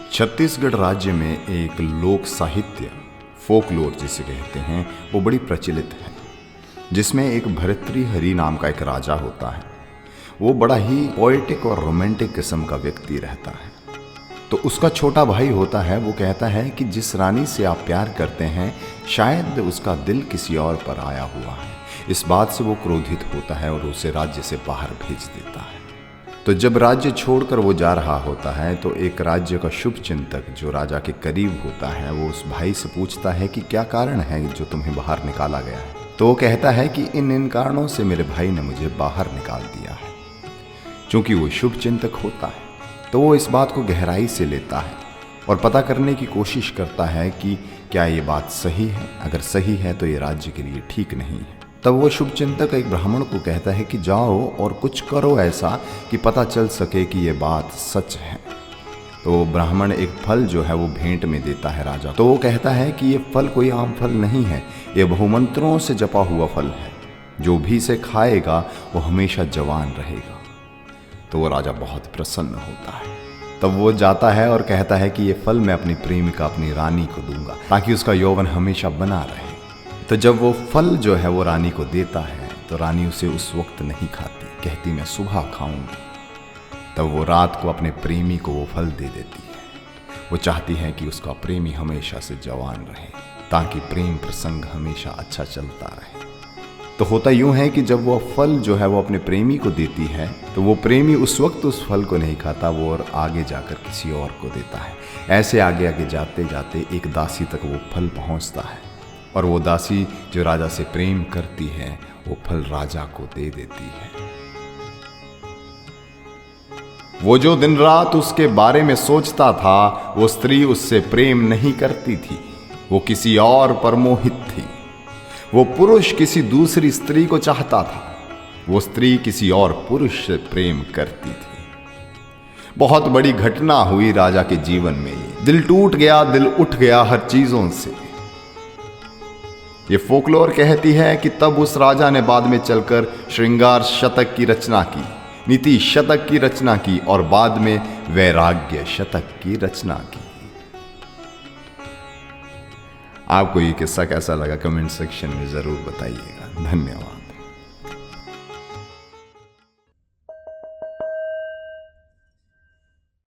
छत्तीसगढ़ राज्य में एक लोक साहित्य फोकलोर जिसे कहते हैं वो बड़ी प्रचलित है, जिसमें एक भर्तृहरि नाम का एक राजा होता है। वो बड़ा ही पोएटिक और रोमांटिक किस्म का व्यक्ति रहता है। तो उसका छोटा भाई होता है, वो कहता है कि जिस रानी से आप प्यार करते हैं शायद उसका दिल किसी और पर आया हुआ है। इस बात से वो क्रोधित होता है और उसे राज्य से बाहर भेज देता है। तो जब राज्य छोड़कर वो जा रहा होता है तो एक राज्य का शुभ चिंतक जो राजा के करीब होता है वो उस भाई से पूछता है कि क्या कारण है जो तुम्हें बाहर निकाला गया है। तो वो कहता है कि इन कारणों से मेरे भाई ने मुझे बाहर निकाल दिया है। चूंकि वो शुभ चिंतक होता है तो वो इस बात को गहराई से लेता है और पता करने की कोशिश करता है कि क्या ये बात सही है। अगर सही है तो ये राज्य के लिए ठीक नहीं है। तब वो शुभ चिंतक एक ब्राह्मण को कहता है कि जाओ और कुछ करो ऐसा कि पता चल सके कि ये बात सच है। तो ब्राह्मण एक फल जो है वो भेंट में देता है राजा। तो वो कहता है कि ये फल कोई आम फल नहीं है, ये बहुमंत्रों से जपा हुआ फल है। जो भी इसे खाएगा वो हमेशा जवान रहेगा। तो वो राजा बहुत प्रसन्न होता है। तब वो जाता है और कहता है कि ये फल मैं अपनी प्रेमिका अपनी रानी को दूंगा ताकि उसका यौवन हमेशा बना रहे। तो जब वो फल जो है वो रानी को देता है तो रानी उसे उस वक्त नहीं खाती, कहती मैं सुबह खाऊंगी। तब वो रात को अपने प्रेमी को वो फल दे देती है। वो चाहती है कि उसका प्रेमी हमेशा से जवान रहे ताकि प्रेम प्रसंग हमेशा अच्छा चलता रहे। तो होता यूं है कि जब वो फल जो है वो अपने प्रेमी को देती है तो वो प्रेमी उस वक्त उस फल को नहीं खाता, वो और आगे जाकर किसी और को देता है। ऐसे आगे आगे जाते जाते एक दासी तक वो फल पहुंचता है और वो दासी जो राजा से प्रेम करती है वो फल राजा को दे देती है। वो जो दिन रात उसके बारे में सोचता था वो स्त्री उससे प्रेम नहीं करती थी, वो किसी और पर मोहित थी। वो पुरुष किसी दूसरी स्त्री को चाहता था, वो स्त्री किसी और पुरुष से प्रेम करती थी। बहुत बड़ी घटना हुई राजा के जीवन में। ये दिल टूट गया, दिल उठ गया हर चीजों से। ये फोकलोर कहती है कि तब उस राजा ने बाद में चलकर श्रृंगार शतक की रचना की, नीति शतक की रचना की और बाद में वैराग्य शतक की रचना की। आपको ये किस्सा कैसा लगा कमेंट सेक्शन में जरूर बताइएगा। धन्यवाद।